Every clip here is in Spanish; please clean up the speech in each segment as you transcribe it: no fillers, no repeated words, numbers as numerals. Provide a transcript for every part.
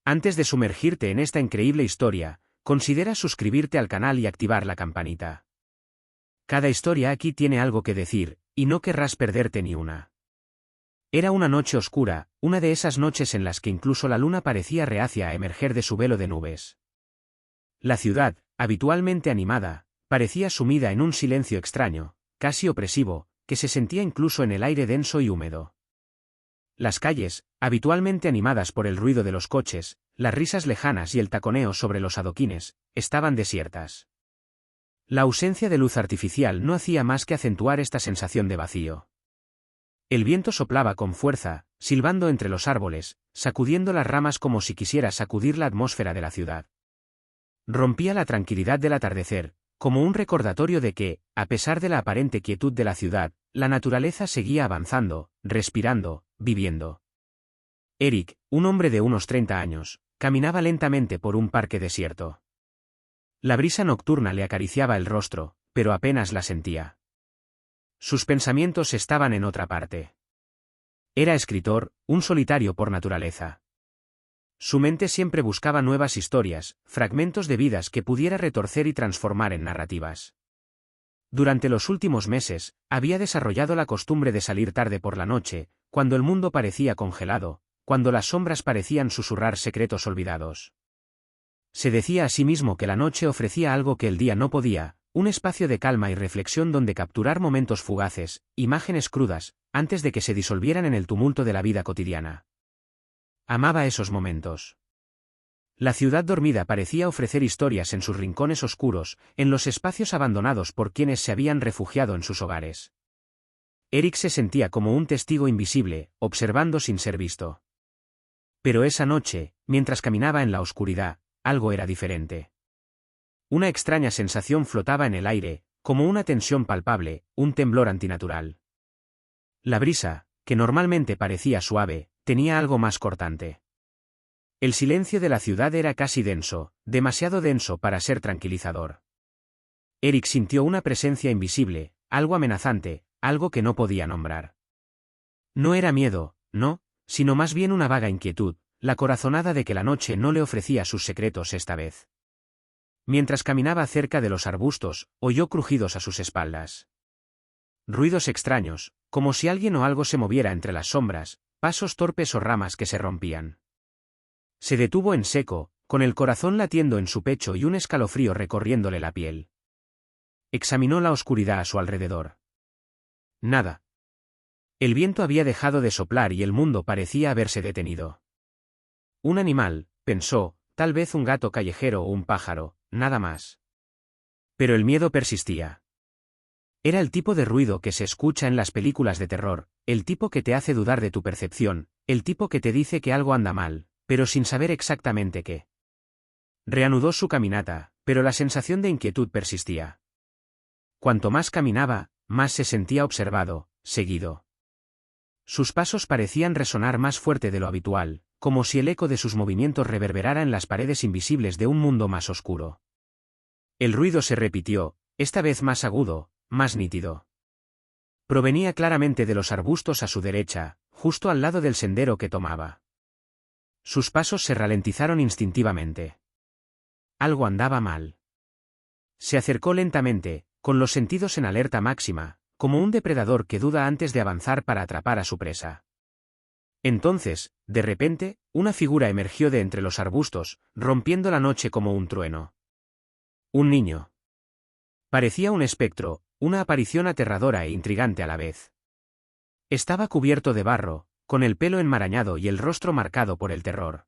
Antes de sumergirte en esta increíble historia, considera suscribirte al canal y activar la campanita. Cada historia aquí tiene algo que decir, y no querrás perderte ni una. Era una noche oscura, una de esas noches en las que incluso la luna parecía reacia a emerger de su velo de nubes. La ciudad, habitualmente animada, parecía sumida en un silencio extraño, casi opresivo, que se sentía incluso en el aire denso y húmedo. Las calles, habitualmente animadas por el ruido de los coches, las risas lejanas y el taconeo sobre los adoquines, estaban desiertas. La ausencia de luz artificial no hacía más que acentuar esta sensación de vacío. El viento soplaba con fuerza, silbando entre los árboles, sacudiendo las ramas como si quisiera sacudir la atmósfera de la ciudad. Rompía la tranquilidad del atardecer, como un recordatorio de que, a pesar de la aparente quietud de la ciudad, la naturaleza seguía avanzando, respirando, viviendo. Eric, un hombre de unos 30 años, caminaba lentamente por un parque desierto. La brisa nocturna le acariciaba el rostro, pero apenas la sentía. Sus pensamientos estaban en otra parte. Era escritor, un solitario por naturaleza. Su mente siempre buscaba nuevas historias, fragmentos de vidas que pudiera retorcer y transformar en narrativas. Durante los últimos meses, había desarrollado la costumbre de salir tarde por la noche, cuando el mundo parecía congelado, cuando las sombras parecían susurrar secretos olvidados. Se decía a sí mismo que la noche ofrecía algo que el día no podía, un espacio de calma y reflexión donde capturar momentos fugaces, imágenes crudas, antes de que se disolvieran en el tumulto de la vida cotidiana. Amaba esos momentos. La ciudad dormida parecía ofrecer historias en sus rincones oscuros, en los espacios abandonados por quienes se habían refugiado en sus hogares. Eric se sentía como un testigo invisible, observando sin ser visto. Pero esa noche, mientras caminaba en la oscuridad, algo era diferente. Una extraña sensación flotaba en el aire, como una tensión palpable, un temblor antinatural. La brisa, que normalmente parecía suave, tenía algo más cortante. El silencio de la ciudad era casi denso, demasiado denso para ser tranquilizador. Eric sintió una presencia invisible, algo amenazante, algo que no podía nombrar. No era miedo, no, sino más bien una vaga inquietud, la corazonada de que la noche no le ofrecía sus secretos esta vez. Mientras caminaba cerca de los arbustos, oyó crujidos a sus espaldas. Ruidos extraños, como si alguien o algo se moviera entre las sombras, pasos torpes o ramas que se rompían. Se detuvo en seco, con el corazón latiendo en su pecho y un escalofrío recorriéndole la piel. Examinó la oscuridad a su alrededor. Nada. El viento había dejado de soplar y el mundo parecía haberse detenido. Un animal, pensó, tal vez un gato callejero o un pájaro, nada más. Pero el miedo persistía. Era el tipo de ruido que se escucha en las películas de terror, el tipo que te hace dudar de tu percepción, el tipo que te dice que algo anda mal, pero sin saber exactamente qué. Reanudó su caminata, pero la sensación de inquietud persistía. Cuanto más caminaba, más se sentía observado, seguido. Sus pasos parecían resonar más fuerte de lo habitual, como si el eco de sus movimientos reverberara en las paredes invisibles de un mundo más oscuro. El ruido se repitió, esta vez más agudo, más nítido. Provenía claramente de los arbustos a su derecha, justo al lado del sendero que tomaba. Sus pasos se ralentizaron instintivamente. Algo andaba mal. Se acercó lentamente, con los sentidos en alerta máxima, como un depredador que duda antes de avanzar para atrapar a su presa. Entonces, de repente, una figura emergió de entre los arbustos, rompiendo la noche como un trueno. Un niño. Parecía un espectro, una aparición aterradora e intrigante a la vez. Estaba cubierto de barro, con el pelo enmarañado y el rostro marcado por el terror.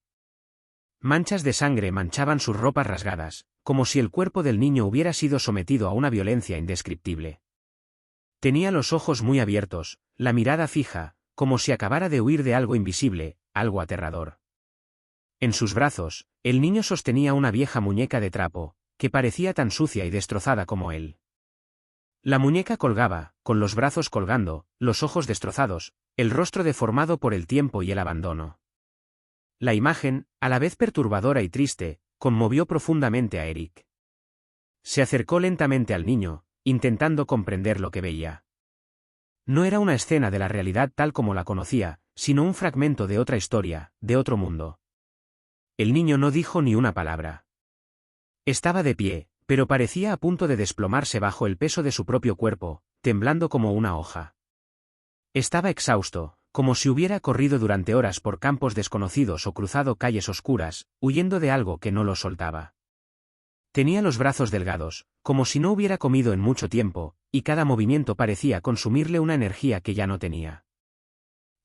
Manchas de sangre manchaban sus ropas rasgadas, como si el cuerpo del niño hubiera sido sometido a una violencia indescriptible. Tenía los ojos muy abiertos, la mirada fija, como si acabara de huir de algo invisible, algo aterrador. En sus brazos, el niño sostenía una vieja muñeca de trapo, que parecía tan sucia y destrozada como él. La muñeca colgaba, con los brazos colgando, los ojos destrozados, el rostro deformado por el tiempo y el abandono. La imagen, a la vez perturbadora y triste, conmovió profundamente a Eric. Se acercó lentamente al niño, intentando comprender lo que veía. No era una escena de la realidad tal como la conocía, sino un fragmento de otra historia, de otro mundo. El niño no dijo ni una palabra. Estaba de pie, pero parecía a punto de desplomarse bajo el peso de su propio cuerpo, temblando como una hoja. Estaba exhausto, como si hubiera corrido durante horas por campos desconocidos o cruzado calles oscuras, huyendo de algo que no lo soltaba. Tenía los brazos delgados, como si no hubiera comido en mucho tiempo, y cada movimiento parecía consumirle una energía que ya no tenía.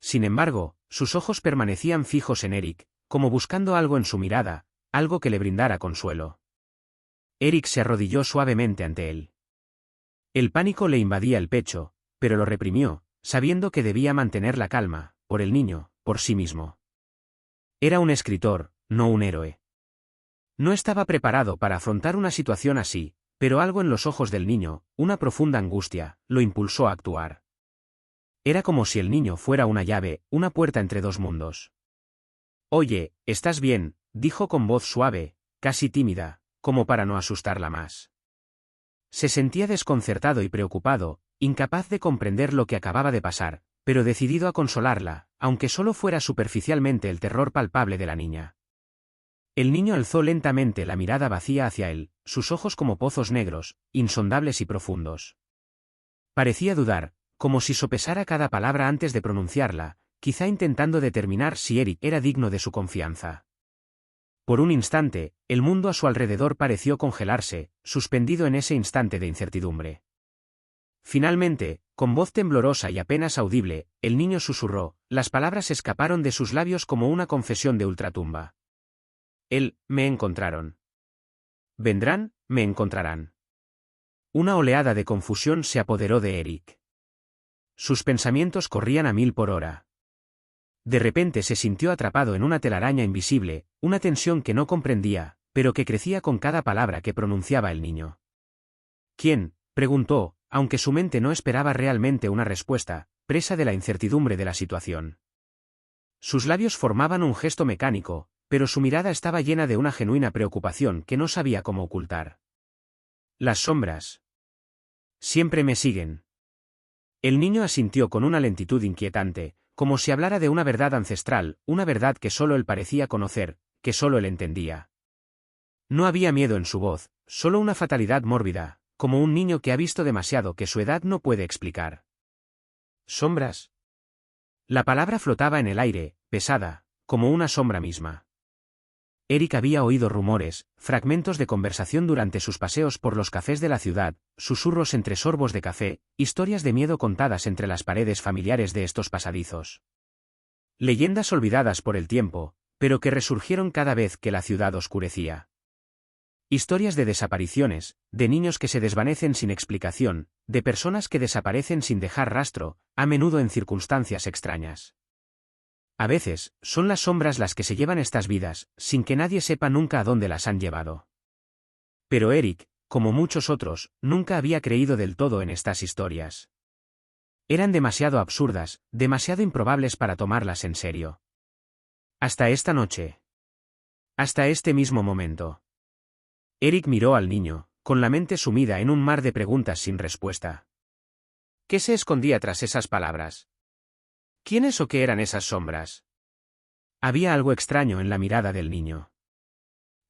Sin embargo, sus ojos permanecían fijos en Eric, como buscando algo en su mirada, algo que le brindara consuelo. Eric se arrodilló suavemente ante él. El pánico le invadía el pecho, pero lo reprimió, sabiendo que debía mantener la calma, por el niño, por sí mismo. Era un escritor, no un héroe. No estaba preparado para afrontar una situación así, pero algo en los ojos del niño, una profunda angustia, lo impulsó a actuar. Era como si el niño fuera una llave, una puerta entre dos mundos. «Oye, ¿estás bien?», dijo con voz suave, casi tímida, como para no asustarla más. Se sentía desconcertado y preocupado, incapaz de comprender lo que acababa de pasar, pero decidido a consolarla, aunque solo fuera superficialmente el terror palpable de la niña. El niño alzó lentamente la mirada vacía hacia él, sus ojos como pozos negros, insondables y profundos. Parecía dudar, como si sopesara cada palabra antes de pronunciarla, quizá intentando determinar si Eric era digno de su confianza. Por un instante, el mundo a su alrededor pareció congelarse, suspendido en ese instante de incertidumbre. Finalmente, con voz temblorosa y apenas audible, el niño susurró, las palabras escaparon de sus labios como una confesión de ultratumba. Me encontraron. Vendrán, me encontrarán. Una oleada de confusión se apoderó de Eric. Sus pensamientos corrían a 1000 por hora. De repente se sintió atrapado en una telaraña invisible, una tensión que no comprendía, pero que crecía con cada palabra que pronunciaba el niño. ¿Quién?, preguntó, aunque su mente no esperaba realmente una respuesta, presa de la incertidumbre de la situación. Sus labios formaban un gesto mecánico, pero su mirada estaba llena de una genuina preocupación que no sabía cómo ocultar. Las sombras. Siempre me siguen. El niño asintió con una lentitud inquietante, como si hablara de una verdad ancestral, una verdad que solo él parecía conocer, que solo él entendía. No había miedo en su voz, solo una fatalidad mórbida, como un niño que ha visto demasiado que su edad no puede explicar. ¿Sombras? La palabra flotaba en el aire, pesada, como una sombra misma. Eric había oído rumores, fragmentos de conversación durante sus paseos por los cafés de la ciudad, susurros entre sorbos de café, historias de miedo contadas entre las paredes familiares de estos pasadizos. Leyendas olvidadas por el tiempo, pero que resurgieron cada vez que la ciudad oscurecía. Historias de desapariciones, de niños que se desvanecen sin explicación, de personas que desaparecen sin dejar rastro, a menudo en circunstancias extrañas. A veces, son las sombras las que se llevan estas vidas, sin que nadie sepa nunca a dónde las han llevado. Pero Eric, como muchos otros, nunca había creído del todo en estas historias. Eran demasiado absurdas, demasiado improbables para tomarlas en serio. Hasta esta noche. Hasta este mismo momento. Eric miró al niño, con la mente sumida en un mar de preguntas sin respuesta. ¿Qué se escondía tras esas palabras? ¿Quiénes o qué eran esas sombras? Había algo extraño en la mirada del niño.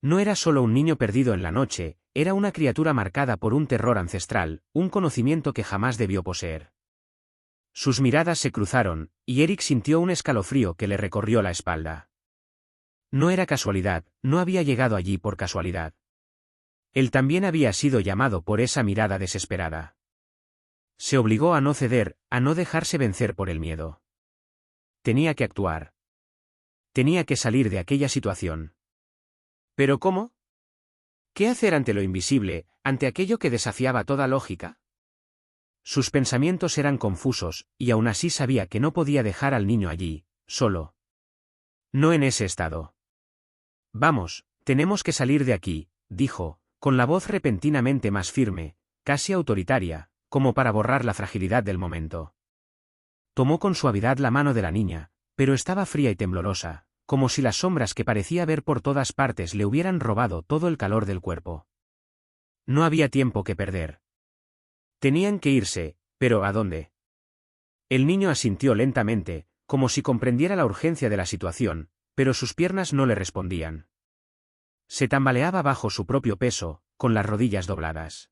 No era solo un niño perdido en la noche, era una criatura marcada por un terror ancestral, un conocimiento que jamás debió poseer. Sus miradas se cruzaron, y Eric sintió un escalofrío que le recorrió la espalda. No era casualidad, no había llegado allí por casualidad. Él también había sido llamado por esa mirada desesperada. Se obligó a no ceder, a no dejarse vencer por el miedo. Tenía que actuar. Tenía que salir de aquella situación. ¿Pero cómo? ¿Qué hacer ante lo invisible, ante aquello que desafiaba toda lógica? Sus pensamientos eran confusos, y aún así sabía que no podía dejar al niño allí, solo. No en ese estado. Vamos, tenemos que salir de aquí, dijo, con la voz repentinamente más firme, casi autoritaria, como para borrar la fragilidad del momento. Tomó con suavidad la mano de la niña, pero estaba fría y temblorosa, como si las sombras que parecía ver por todas partes le hubieran robado todo el calor del cuerpo. No había tiempo que perder. Tenían que irse, pero ¿a dónde? El niño asintió lentamente, como si comprendiera la urgencia de la situación, pero sus piernas no le respondían. Se tambaleaba bajo su propio peso, con las rodillas dobladas.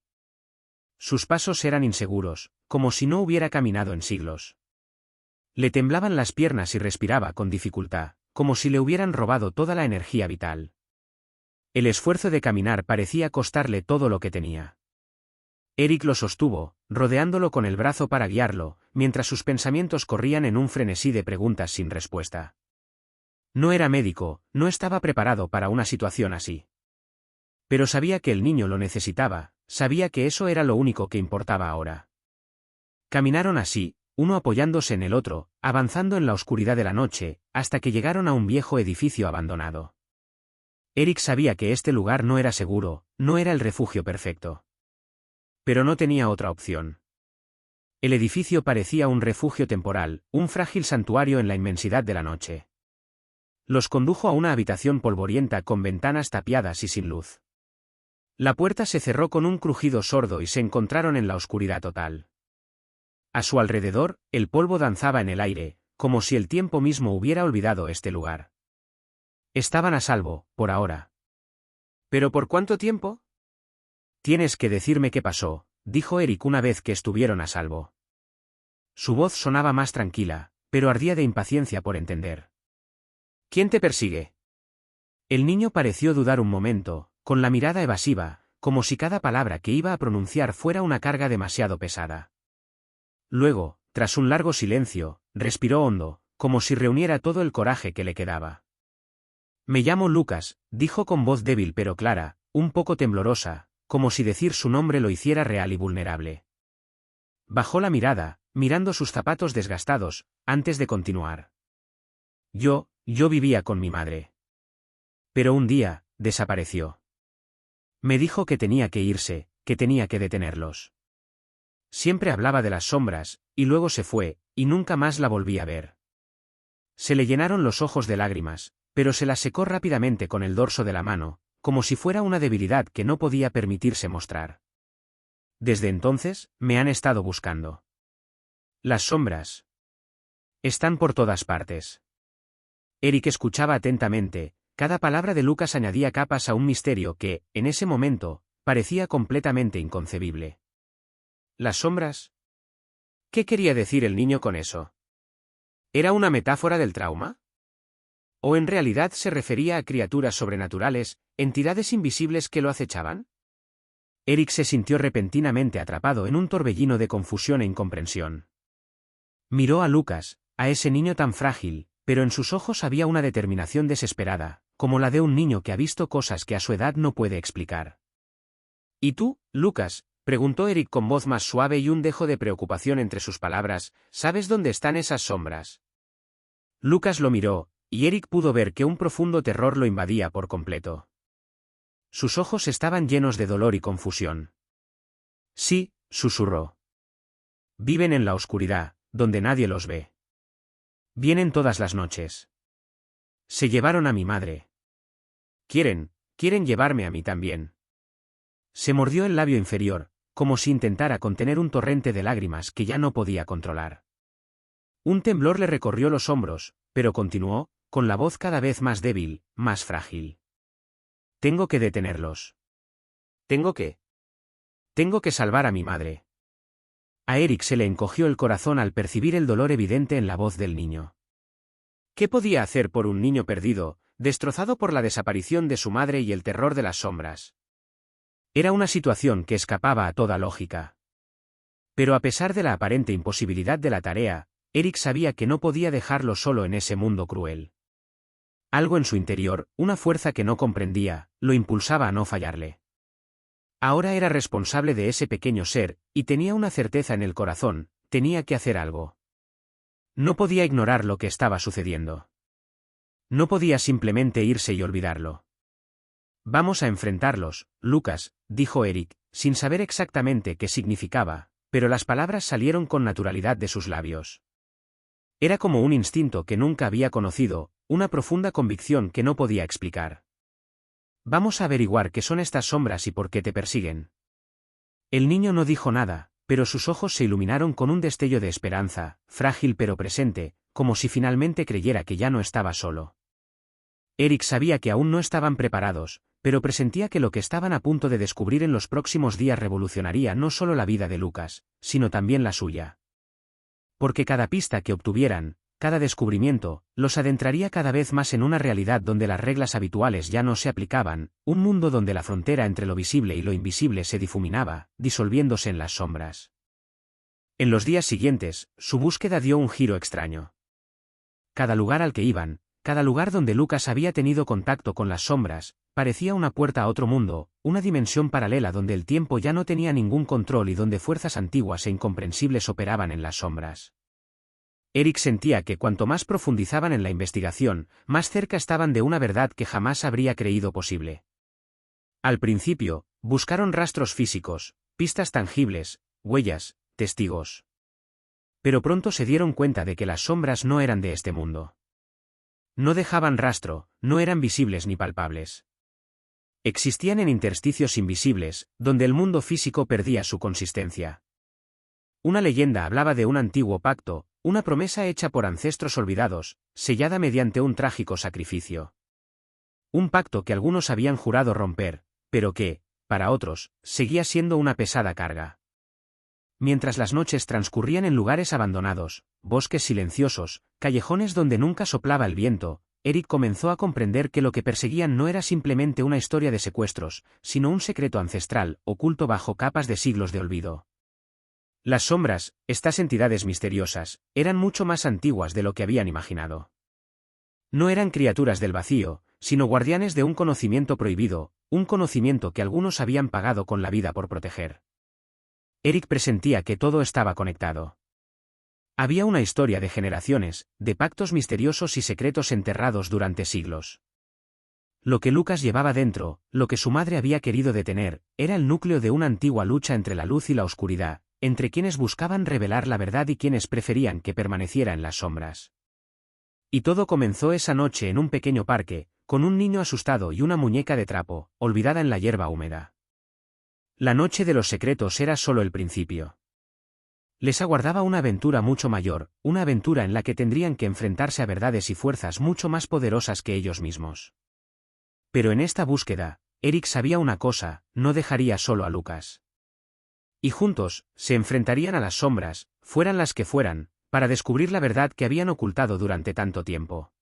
Sus pasos eran inseguros, como si no hubiera caminado en siglos. Le temblaban las piernas y respiraba con dificultad, como si le hubieran robado toda la energía vital. El esfuerzo de caminar parecía costarle todo lo que tenía. Eric lo sostuvo, rodeándolo con el brazo para guiarlo, mientras sus pensamientos corrían en un frenesí de preguntas sin respuesta. No era médico, no estaba preparado para una situación así. Pero sabía que el niño lo necesitaba, sabía que eso era lo único que importaba ahora. Caminaron así, uno apoyándose en el otro, avanzando en la oscuridad de la noche, hasta que llegaron a un viejo edificio abandonado. Eric sabía que este lugar no era seguro, no era el refugio perfecto. Pero no tenía otra opción. El edificio parecía un refugio temporal, un frágil santuario en la inmensidad de la noche. Los condujo a una habitación polvorienta con ventanas tapiadas y sin luz. La puerta se cerró con un crujido sordo y se encontraron en la oscuridad total. A su alrededor, el polvo danzaba en el aire, como si el tiempo mismo hubiera olvidado este lugar. Estaban a salvo, por ahora. ¿Pero por cuánto tiempo? Tienes que decirme qué pasó, dijo Eric una vez que estuvieron a salvo. Su voz sonaba más tranquila, pero ardía de impaciencia por entender. ¿Quién te persigue? El niño pareció dudar un momento, con la mirada evasiva, como si cada palabra que iba a pronunciar fuera una carga demasiado pesada. Luego, tras un largo silencio, respiró hondo, como si reuniera todo el coraje que le quedaba. Me llamo Lucas, dijo con voz débil pero clara, un poco temblorosa, como si decir su nombre lo hiciera real y vulnerable. Bajó la mirada, mirando sus zapatos desgastados, antes de continuar. Yo vivía con mi madre. Pero un día, desapareció. Me dijo que tenía que irse, que tenía que detenerlos. Siempre hablaba de las sombras, y luego se fue, y nunca más la volví a ver. Se le llenaron los ojos de lágrimas, pero se las secó rápidamente con el dorso de la mano, como si fuera una debilidad que no podía permitirse mostrar. Desde entonces, me han estado buscando. Las sombras están por todas partes. Eric escuchaba atentamente, cada palabra de Lucas añadía capas a un misterio que, en ese momento, parecía completamente inconcebible. ¿Las sombras? ¿Qué quería decir el niño con eso? ¿Era una metáfora del trauma? ¿O en realidad se refería a criaturas sobrenaturales, entidades invisibles que lo acechaban? Eric se sintió repentinamente atrapado en un torbellino de confusión e incomprensión. Miró a Lucas, a ese niño tan frágil, pero en sus ojos había una determinación desesperada, como la de un niño que ha visto cosas que a su edad no puede explicar. ¿Y tú, Lucas? Preguntó Eric con voz más suave y un dejo de preocupación entre sus palabras, ¿sabes dónde están esas sombras? Lucas lo miró, y Eric pudo ver que un profundo terror lo invadía por completo. Sus ojos estaban llenos de dolor y confusión. Sí, susurró. Viven en la oscuridad, donde nadie los ve. Vienen todas las noches. Se llevaron a mi madre. Quieren llevarme a mí también. Se mordió el labio inferior, como si intentara contener un torrente de lágrimas que ya no podía controlar. Un temblor le recorrió los hombros, pero continuó, con la voz cada vez más débil, más frágil. Tengo que detenerlos. ¿Tengo qué? Tengo que salvar a mi madre. A Eric se le encogió el corazón al percibir el dolor evidente en la voz del niño. ¿Qué podía hacer por un niño perdido, destrozado por la desaparición de su madre y el terror de las sombras? Era una situación que escapaba a toda lógica. Pero a pesar de la aparente imposibilidad de la tarea, Eric sabía que no podía dejarlo solo en ese mundo cruel. Algo en su interior, una fuerza que no comprendía, lo impulsaba a no fallarle. Ahora era responsable de ese pequeño ser, y tenía una certeza en el corazón, tenía que hacer algo. No podía ignorar lo que estaba sucediendo. No podía simplemente irse y olvidarlo. Vamos a enfrentarlos, Lucas, dijo Eric, sin saber exactamente qué significaba, pero las palabras salieron con naturalidad de sus labios. Era como un instinto que nunca había conocido, una profunda convicción que no podía explicar. Vamos a averiguar qué son estas sombras y por qué te persiguen. El niño no dijo nada, pero sus ojos se iluminaron con un destello de esperanza, frágil pero presente, como si finalmente creyera que ya no estaba solo. Eric sabía que aún no estaban preparados, pero presentía que lo que estaban a punto de descubrir en los próximos días revolucionaría no solo la vida de Lucas, sino también la suya. Porque cada pista que obtuvieran, cada descubrimiento, los adentraría cada vez más en una realidad donde las reglas habituales ya no se aplicaban, un mundo donde la frontera entre lo visible y lo invisible se difuminaba, disolviéndose en las sombras. En los días siguientes, su búsqueda dio un giro extraño. Cada lugar al que iban, cada lugar donde Lucas había tenido contacto con las sombras, parecía una puerta a otro mundo, una dimensión paralela donde el tiempo ya no tenía ningún control y donde fuerzas antiguas e incomprensibles operaban en las sombras. Eric sentía que cuanto más profundizaban en la investigación, más cerca estaban de una verdad que jamás habría creído posible. Al principio, buscaron rastros físicos, pistas tangibles, huellas, testigos. Pero pronto se dieron cuenta de que las sombras no eran de este mundo. No dejaban rastro, no eran visibles ni palpables. Existían en intersticios invisibles, donde el mundo físico perdía su consistencia. Una leyenda hablaba de un antiguo pacto, una promesa hecha por ancestros olvidados, sellada mediante un trágico sacrificio. Un pacto que algunos habían jurado romper, pero que, para otros, seguía siendo una pesada carga. Mientras las noches transcurrían en lugares abandonados, bosques silenciosos, callejones donde nunca soplaba el viento, Eric comenzó a comprender que lo que perseguían no era simplemente una historia de secuestros, sino un secreto ancestral, oculto bajo capas de siglos de olvido. Las sombras, estas entidades misteriosas, eran mucho más antiguas de lo que habían imaginado. No eran criaturas del vacío, sino guardianes de un conocimiento prohibido, un conocimiento que algunos habían pagado con la vida por proteger. Eric presentía que todo estaba conectado. Había una historia de generaciones, de pactos misteriosos y secretos enterrados durante siglos. Lo que Lucas llevaba dentro, lo que su madre había querido detener, era el núcleo de una antigua lucha entre la luz y la oscuridad, entre quienes buscaban revelar la verdad y quienes preferían que permaneciera en las sombras. Y todo comenzó esa noche en un pequeño parque, con un niño asustado y una muñeca de trapo, olvidada en la hierba húmeda. La noche de los secretos era solo el principio. Les aguardaba una aventura mucho mayor, una aventura en la que tendrían que enfrentarse a verdades y fuerzas mucho más poderosas que ellos mismos. Pero en esta búsqueda, Eric sabía una cosa, no dejaría solo a Lucas. Y juntos, se enfrentarían a las sombras, fueran las que fueran, para descubrir la verdad que habían ocultado durante tanto tiempo.